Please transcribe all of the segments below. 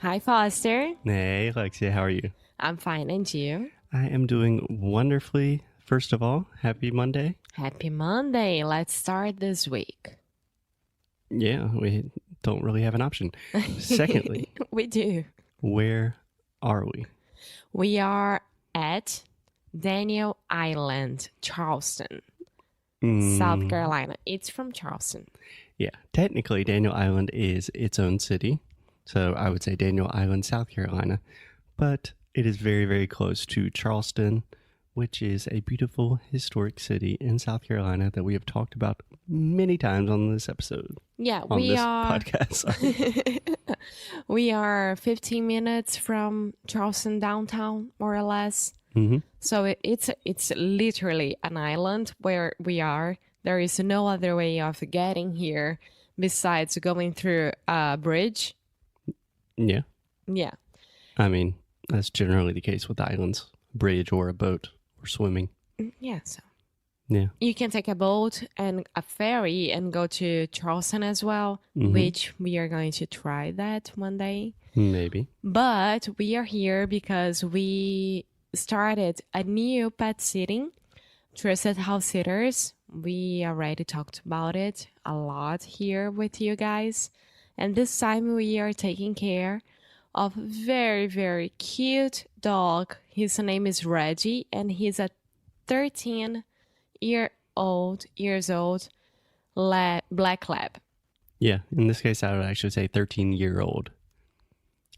Hi, Foster. Hey, Alexia, how are you? I'm fine, and you? I am doing wonderfully. First of all, happy Monday. Happy Monday. Let's start this week. Yeah, we don't really have an option. Secondly, we do. where are we? We are at Daniel Island, Charleston, South Carolina. It's from Charleston. Yeah, technically, Daniel Island is its own city. So I would say Daniel Island, South Carolina. But it is very, very close to Charleston, which is a beautiful historic city in South Carolina that we have talked about many times on this episode. Yeah, on we this are. podcast. We are 15 minutes from Charleston downtown, more or less. Mm-hmm. So it's literally an island where we are. There is no other way of getting here besides going through a bridge. Yeah. Yeah. I mean, that's generally the case with islands, bridge or a boat or swimming. Yeah, so. Yeah. You can take a boat and a ferry and go to Charleston as well, which we are going to try that one day. Maybe. But we are here because we started a new pet sitting, Trusted House Sitters. We already talked about it a lot here with you guys. And this time we are taking care of a very, very cute dog. His name is Reggie, and he's a 13-years old black lab. Yeah. In this case, I would actually say 13-year-old.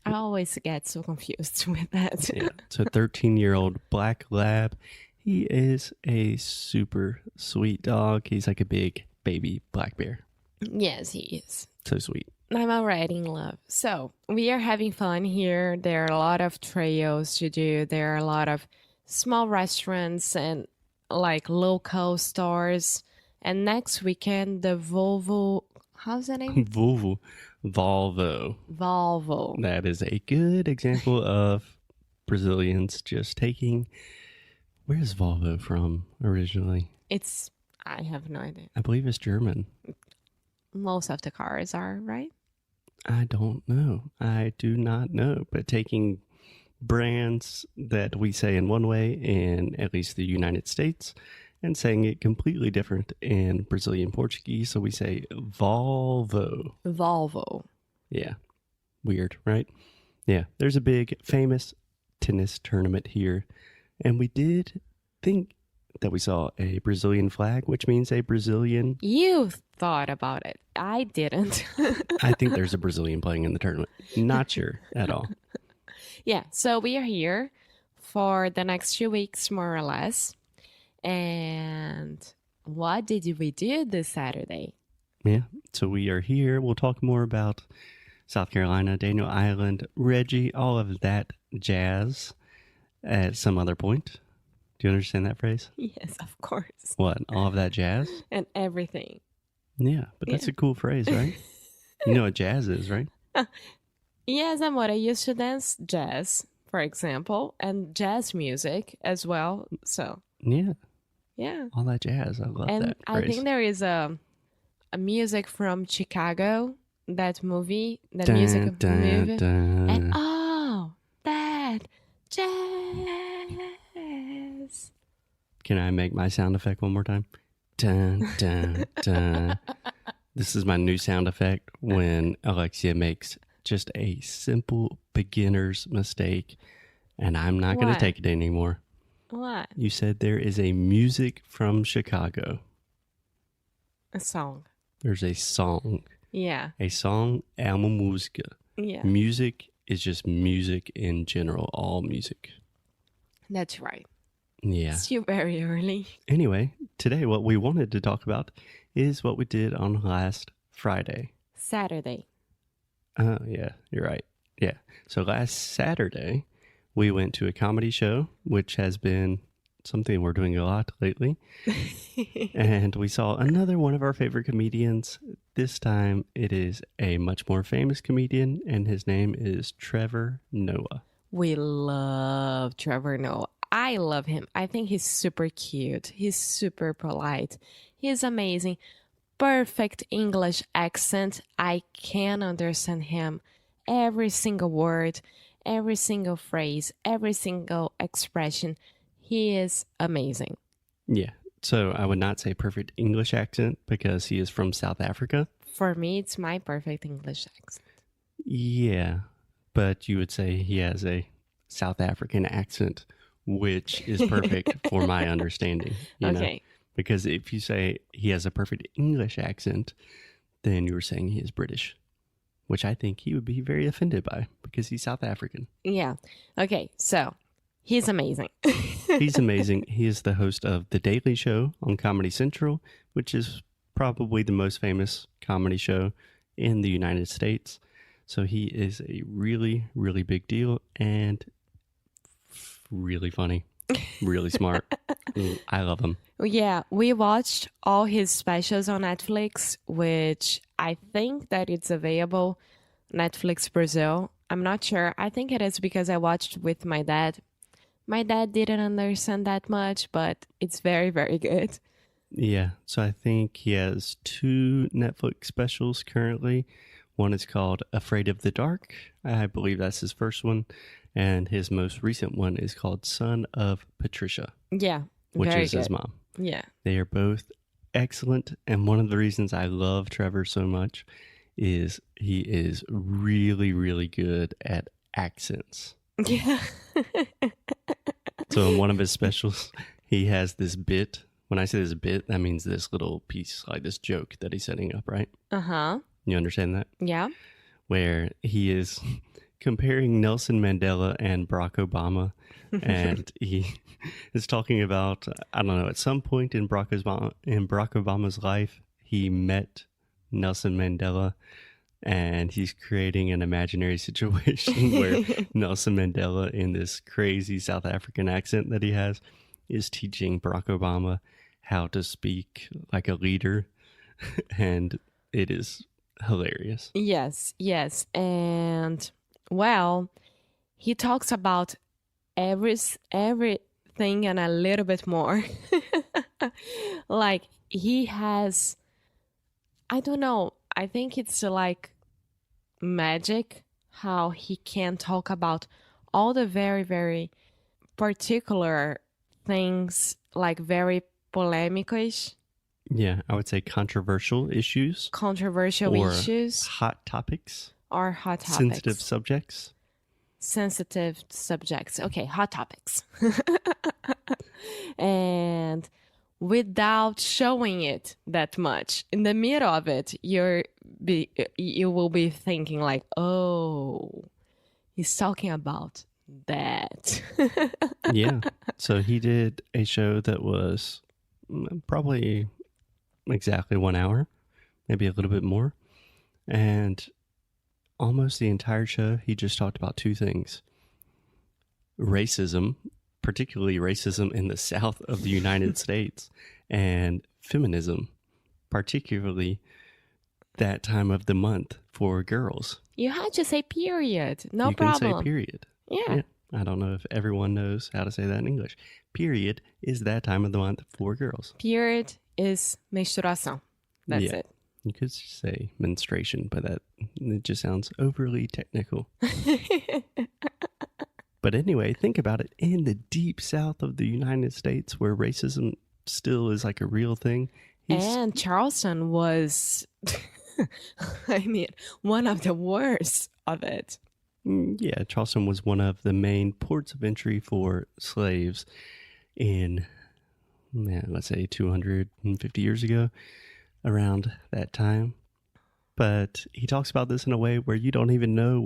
I always get so confused with that. Yeah. So 13-year-old black lab. He is a super sweet dog. He's like a big baby black bear. Yes, he is. So sweet. I'm already in love. So we are having fun here. There are a lot of trails to do. There are a lot of small restaurants and like local stores. And next weekend, the Volvo, how's the name? Volvo. That is a good example of Brazilians just taking. Where's Volvo from originally? I have no idea. I believe it's German. Most of the cars are, right? I don't know. I do not know. But taking brands that we say in one way in at least the United States and saying it completely different in Brazilian Portuguese. So we say Volvo. Volvo. Yeah. Weird, right? Yeah. There's a big famous tennis tournament here. And we did think that we saw a Brazilian flag, which means a Brazilian. You thought about it. I didn't. I think there's a Brazilian playing in the tournament. Not sure at all. Yeah, so we are here for the next 2 weeks, more or less. And what did we do this Saturday? Yeah, so we are here. We'll talk more about South Carolina, Daniel Island, Reggie, all of that jazz at some other point. Do you understand that phrase? Yes, of course. What? All of that jazz? And everything. Yeah, but that's a cool phrase, right? You know what jazz is, right? Yes, and what I used to dance jazz, for example, and jazz music as well. So, yeah. Yeah. All that jazz. I love and that phrase. I think there is a music from Chicago, that movie, that dun, music of the dun, movie. Dun. And that jazz. Can I make my sound effect one more time? Dun, dun, dun. This is my new sound effect when Alexia makes just a simple beginner's mistake, and I'm not going to take it anymore. What? You said there is a music from Chicago. A song. There's a song. Yeah. A song, é uma música. Yeah. Music is just music in general, all music. That's right. Yeah. It's still very early. Anyway, today what we wanted to talk about is what we did on last Friday. Saturday. Oh, yeah, you're right. Yeah. So last Saturday, we went to a comedy show, which has been something we're doing a lot lately. And we saw another one of our favorite comedians. This time it is a much more famous comedian, and his name is Trevor Noah. We love Trevor Noah. I love him. I think he's super cute. He's super polite. He's amazing. Perfect English accent. I can understand him every single word, every single phrase, every single expression. He is amazing. Yeah. So I would not say perfect English accent because he is from South Africa. For me, it's my perfect English accent. Yeah. But you would say he has a South African accent, which is perfect for my understanding. You know? Because if you say he has a perfect English accent, then you're saying he is British, which I think he would be very offended by because he's South African. Yeah. Okay, so he's amazing. He's amazing. He is the host of The Daily Show on Comedy Central, which is probably the most famous comedy show in the United States. So he is a really, really big deal and really funny, really smart. I love him. Yeah, we watched all his specials on Netflix, which I think that it's available Netflix Brazil. I'm not sure. I think it is because I watched with my dad. My dad didn't understand that much, but it's very, very good. Yeah, so I think he has 2 Netflix specials currently. One is called Afraid of the Dark. I believe that's his first one. And his most recent one is called Son of Patricia. Yeah, which very is good. his mom. Yeah. They are both excellent. And one of the reasons I love Trevor so much is he is really, really good at accents. Yeah. So in one of his specials, he has this bit. When I say this bit, that means this little piece, like this joke that he's setting up, right? Uh-huh. You understand that? Yeah. Where he is comparing Nelson Mandela and Barack Obama. And he is talking about, I don't know, at some point in Barack Obama's life, he met Nelson Mandela. And he's creating an imaginary situation where Nelson Mandela, in this crazy South African accent that he has, is teaching Barack Obama how to speak like a leader. And it is hilarious. Yes, yes. And, well, he talks about everything and a little bit more. Like, he has, I don't know, I think it's like magic how he can talk about all the very, very particular things, like very polêmicas. Yeah, I would say controversial issues. Controversial or issues. Hot topics. Or hot topics. Sensitive subjects. Sensitive subjects. Okay, hot topics. And without showing it that much, in the middle of it, you will be thinking like, oh, he's talking about that. Yeah. So he did a show that was probably exactly 1 hour, maybe a little bit more. And almost the entire show, he just talked about 2 things. Racism, particularly racism in the South of the United States, and feminism, particularly that time of the month for girls. You had to say period. No you problem. You can say period. Yeah. I don't know if everyone knows how to say that in English. Period is that time of the month for girls. Period is menstruação. That's it. You could say menstruation, but it just sounds overly technical. But anyway, think about it. In the deep South of the United States, where racism still is like a real thing. And Charleston was, I mean, one of the worst of it. Yeah, Charleston was one of the main ports of entry for slaves in, let's say 250 years ago, around that time. But he talks about this in a way where you don't even know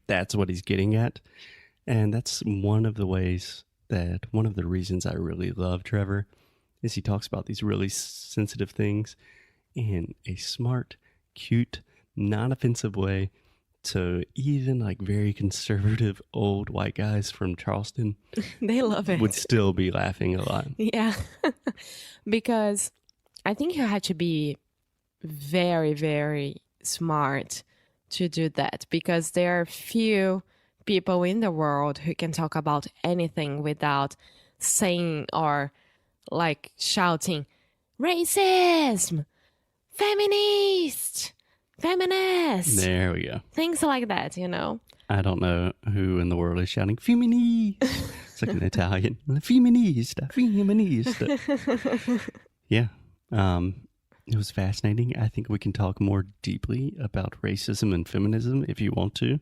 that's what he's getting at. And that's one of the reasons I really love Trevor is he talks about these really sensitive things in a smart, cute, non-offensive way. So even like very conservative old white guys from Charleston, they love it, would still be laughing a lot. Yeah. Because I think you had to be very, very smart to do that, because there are few people in the world who can talk about anything without saying or like shouting racism, feminist, feminist. There we go. Things like that, you know. I don't know who in the world is shouting "femminist." It's like an Italian "femminista, feminista." Yeah. It was fascinating. I think we can talk more deeply about racism and feminism if you want to.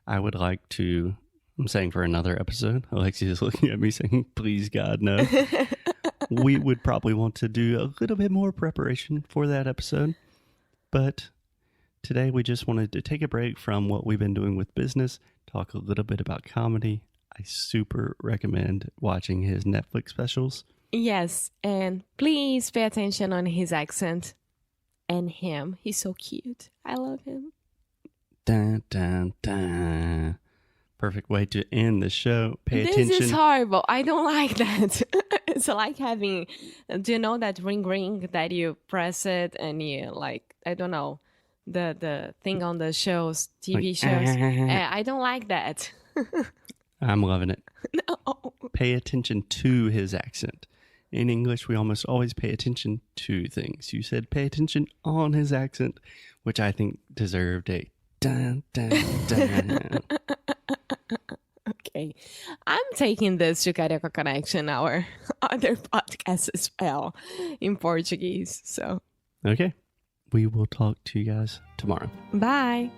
I would like to, I'm saying for another episode, Alexi is looking at me saying, please God, no. We would probably want to do a little bit more preparation for that episode. But today we just wanted to take a break from what we've been doing with business, talk a little bit about comedy. I super recommend watching his Netflix specials. Yes, and please pay attention on his accent and him. He's so cute. I love him. Dun, dun, dun. Perfect way to end the show. Pay attention. This is horrible. I don't like that. It's like having, do you know that ring that you press it and you like, I don't know, the thing on the shows, TV shows. I don't like that. I'm loving it. No. Pay attention to his accent. In English, we almost always pay attention to things. You said pay attention on his accent, which I think deserved a dun, dun, dun. Okay. I'm taking this to Carioca Connection, our other podcast as well, in Portuguese. So, Okay. We will talk to you guys tomorrow. bye.